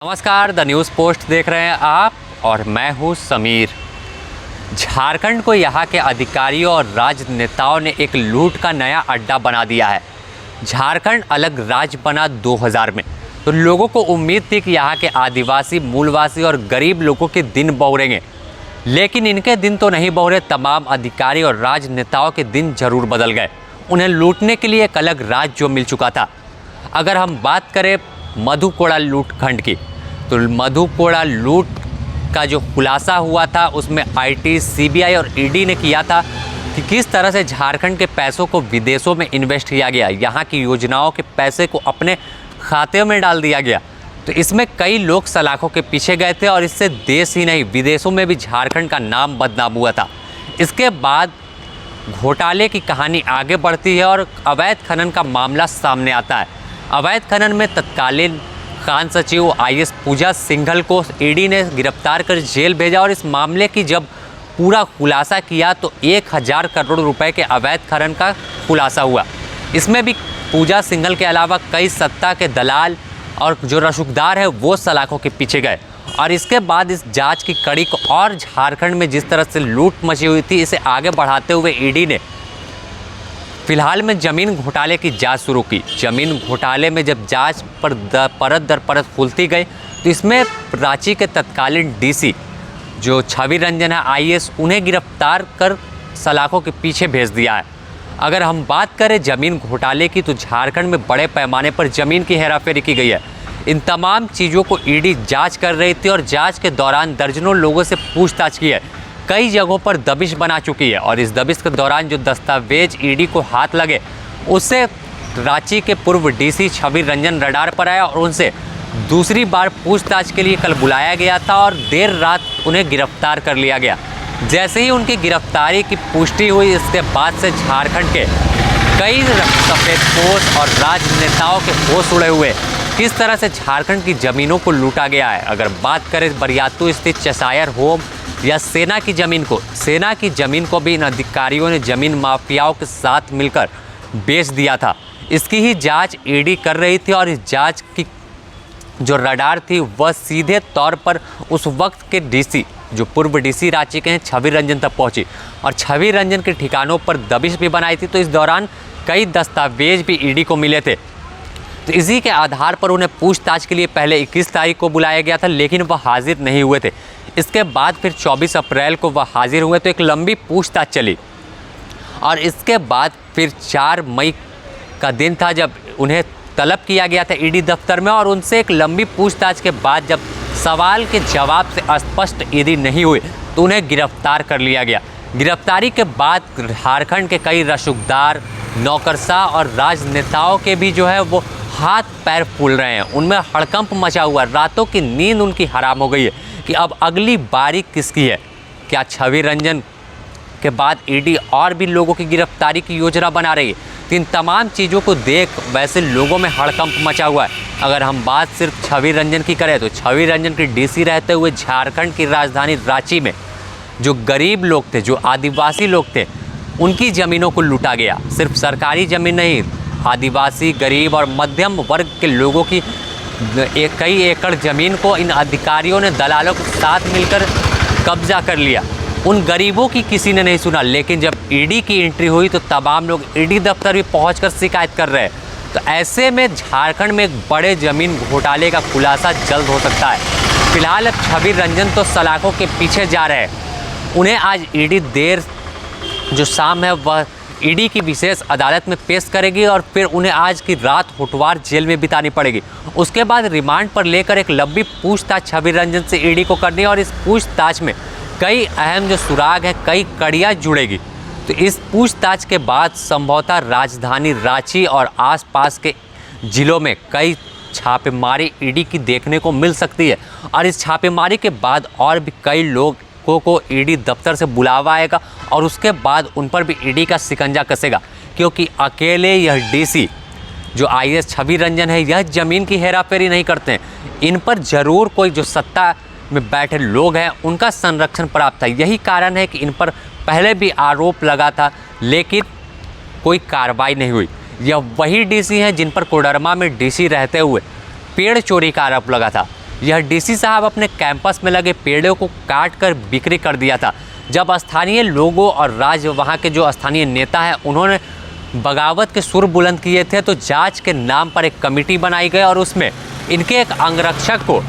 नमस्कार, the news post देख रहे हैं आप और मैं हूं समीर। झारखंड को यहां के अधिकारियों और राजनेताओं ने एक लूट का नया अड्डा बना दिया है। झारखंड अलग राज्य बना 2000 में, तो लोगों को उम्मीद थी कि यहां के आदिवासी, मूलवासी और गरीब लोगों के दिन बहुरेंगे, लेकिन इनके दिन तो नहीं बहुरे। तमाम अधिकारी और राजनेताओं के दिन जरूर बदल गए। उन्हें लूटने के लिए एक अलग राज्य जो मिल चुका था। अगर हम बात करें मधुकोड़ा लूट खंड की, तो मधुकोड़ा लूट का जो खुलासा हुआ था उसमें आईटी, सीबीआई और ईडी ने किया था कि किस तरह से झारखंड के पैसों को विदेशों में इन्वेस्ट किया गया, यहाँ की योजनाओं के पैसे को अपने खाते में डाल दिया गया। तो इसमें कई लोग सलाखों के पीछे गए थे और इससे देश ही नहीं विदेशों में भी झारखंड का नाम बदनाम हुआ था। इसके बाद घोटाले की कहानी आगे बढ़ती है और अवैध खनन का मामला सामने आता है। अवैध खनन में तत्कालीन खान सचिव आईएएस पूजा सिंघल को ईडी ने गिरफ्तार कर जेल भेजा और इस मामले की जब पूरा खुलासा किया तो 1000 करोड़ रुपए के अवैध खनन का खुलासा हुआ। इसमें भी पूजा सिंघल के अलावा कई सत्ता के दलाल और जो रसूखदार है वो सलाखों के पीछे गए। और इसके बाद इस जांच की कड़ी को और झारखंड में जिस तरह से लूट मची हुई थी, इसे आगे बढ़ाते हुए ईडी ने फिलहाल में ज़मीन घोटाले की जांच शुरू की। ज़मीन घोटाले में जब जांच पर परत दर परत खुलती गई तो इसमें रांची के तत्कालीन डीसी जो छवि रंजन है आईएएस, उन्हें गिरफ्तार कर सलाखों के पीछे भेज दिया है। अगर हम बात करें ज़मीन घोटाले की, तो झारखंड में बड़े पैमाने पर ज़मीन की हेराफेरी की गई है। इन तमाम चीज़ों को ईडी जाँच कर रही थी और जाँच के दौरान दर्जनों लोगों से पूछताछ की है। कई जगहों पर दबिश बना चुकी है और इस दबिश के दौरान जो दस्तावेज ईडी को हाथ लगे उससे रांची के पूर्व डीसी छवि रंजन रडार पर आया और उनसे दूसरी बार पूछताछ के लिए कल बुलाया गया था और देर रात उन्हें गिरफ्तार कर लिया गया। जैसे ही उनकी गिरफ्तारी की पुष्टि हुई, इसके बाद से झारखंड के कई सफेदपोश और राजनेताओं के होश उड़े हुए। किस तरह से झारखंड की ज़मीनों को लूटा गया है। अगर बात करें बरियातू स्थित चसायर होम या सेना की ज़मीन को भी इन अधिकारियों ने ज़मीन माफियाओं के साथ मिलकर बेच दिया था। इसकी ही जांच ईडी कर रही थी और इस जांच की जो रडार थी वह सीधे तौर पर उस वक्त के डीसी जो पूर्व डीसी रांची के हैं छवि रंजन तक पहुंची और छवि रंजन के ठिकानों पर दबिश भी बनाई थी। तो इस दौरान कई दस्तावेज भी ईडी को मिले थे। तो इसी के आधार पर उन्हें पूछताछ के लिए पहले 21 तारीख को बुलाया गया था, लेकिन वह हाजिर नहीं हुए थे। इसके बाद फिर 24 अप्रैल को वह हाजिर हुए, तो एक लंबी पूछताछ चली और इसके बाद फिर 4 मई का दिन था जब उन्हें तलब किया गया था ईडी दफ्तर में। और उनसे एक लंबी पूछताछ के बाद जब सवाल के जवाब से स्पष्ट ईडी नहीं हुए तो उन्हें गिरफ्तार कर लिया गया। गिरफ्तारी के बाद झारखंड के कई रसूखदार, नौकरशाह और राजनेताओं के भी जो है वो हाथ पैर फूल रहे हैं। उनमें हड़कंप मचा हुआ, रातों की नींद उनकी हराम हो गई है कि अब अगली बारी किसकी है। क्या छवि रंजन के बाद ईडी और भी लोगों की गिरफ्तारी की योजना बना रही है? तो इन तमाम चीज़ों को देख वैसे लोगों में हड़कंप मचा हुआ है। अगर हम बात सिर्फ छवि रंजन की करें तो छवि रंजन की डीसी रहते हुए झारखंड की राजधानी रांची में जो गरीब लोग थे, जो आदिवासी लोग थे, उनकी ज़मीनों को लूटा गया। सिर्फ सरकारी ज़मीन नहीं, आदिवासी, गरीब और मध्यम वर्ग के लोगों की कई एकड़ ज़मीन को इन अधिकारियों ने दलालों के साथ मिलकर कब्जा कर लिया। उन गरीबों की किसी ने नहीं सुना, लेकिन जब ईडी की एंट्री हुई तो तमाम लोग ईडी दफ्तर भी पहुंचकर शिकायत कर रहे हैं। तो ऐसे में झारखंड में एक बड़े ज़मीन घोटाले का खुलासा जल्द हो सकता है। फिलहाल अब छवि रंजन तो सलाखों के पीछे जा रहे हैं। उन्हें आज ईडी देर जो शाम है वह ईडी की विशेष अदालत में पेश करेगी और फिर उन्हें आज की रात होटवार जेल में बितानी पड़ेगी। उसके बाद रिमांड पर लेकर एक लंबी पूछताछ छवि रंजन से ईडी को करनी है और इस पूछताछ में कई अहम जो सुराग हैं, कई कड़ियाँ जुड़ेगी। तो इस पूछताछ के बाद संभवतः राजधानी रांची और आसपास के ज़िलों में कई छापेमारी ईडी की देखने को मिल सकती है और इस छापेमारी के बाद और भी कई लोग को ईडी दफ्तर से बुलावा आएगा और उसके बाद उन पर भी ईडी का शिकंजा कसेगा, क्योंकि अकेले यह डीसी जो आईएएस छवि रंजन है यह ज़मीन की हेराफेरी नहीं करते हैं। इन पर ज़रूर कोई जो सत्ता में बैठे लोग हैं उनका संरक्षण प्राप्त है। यही कारण है कि इन पर पहले भी आरोप लगा था, लेकिन कोई कार्रवाई नहीं हुई। यह वही डीसी हैं जिन पर कोडरमा में डीसी रहते हुए पेड़ चोरी का आरोप लगा था। यह डीसी साहब अपने कैंपस में लगे पेड़ों को काट कर बिक्री कर दिया था। जब स्थानीय लोगों और वहाँ के जो स्थानीय नेता हैं उन्होंने बगावत के सुर बुलंद किए थे, तो जांच के नाम पर एक कमेटी बनाई गई और उसमें इनके एक अंगरक्षक को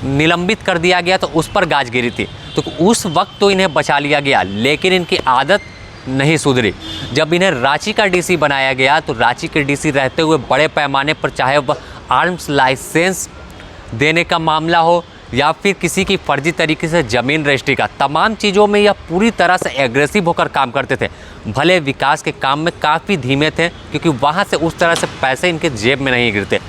निलंबित कर दिया गया, तो उस पर गाज गिरी थी। तो उस वक्त तो इन्हें बचा लिया गया, लेकिन इनकी आदत नहीं सुधरी। जब इन्हें रांची का डीसी बनाया गया तो रांची के डीसी रहते हुए बड़े पैमाने पर चाहे वह आर्म्स लाइसेंस देने का मामला हो या फिर किसी की फर्जी तरीके से ज़मीन रजिस्ट्री का, तमाम चीज़ों में यह पूरी तरह से एग्रेसिव होकर काम करते थे। भले विकास के काम में काफ़ी धीमे थे, क्योंकि वहाँ से उस तरह से पैसे इनके जेब में नहीं गिरते।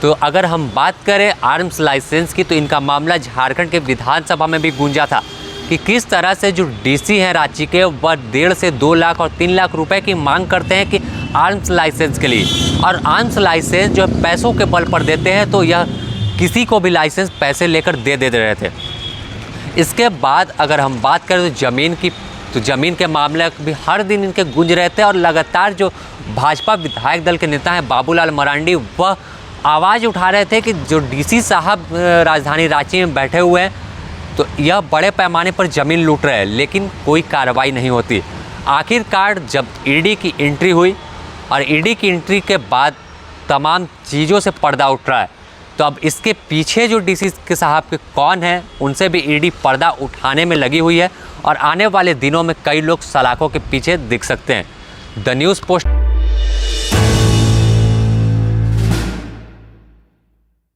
तो अगर हम बात करें आर्म्स लाइसेंस की, तो इनका मामला झारखंड के विधानसभा में भी गूंजा था कि किस तरह से जो डीसी हैं रांची के, वह 1.5 से 2 लाख और 3 लाख रुपए की मांग करते हैं कि आर्म्स लाइसेंस के लिए, और आर्म्स लाइसेंस जो पैसों के बल पर देते हैं, तो यह किसी को भी लाइसेंस पैसे लेकर दे रहे थे। इसके बाद अगर हम बात करें तो ज़मीन की, तो ज़मीन के मामले भी हर दिन इनके गूंज रहे थे और लगातार जो भाजपा विधायक दल के नेता हैं बाबूलाल मरांडी, वह आवाज़ उठा रहे थे कि जो डीसी साहब राजधानी रांची में बैठे हुए हैं तो यह बड़े पैमाने पर ज़मीन लूट रहे हैं, लेकिन कोई कार्रवाई नहीं होती। आखिरकार जब ईडी की एंट्री हुई और ईडी की एंट्री के बाद तमाम चीज़ों से पर्दा उठ रहा है, तो अब इसके पीछे जो डीसी के साहब के कौन हैं, उनसे भी ईडी पर्दा उठाने में लगी हुई है और आने वाले दिनों में कई लोग सलाखों के पीछे दिख सकते हैं। The news post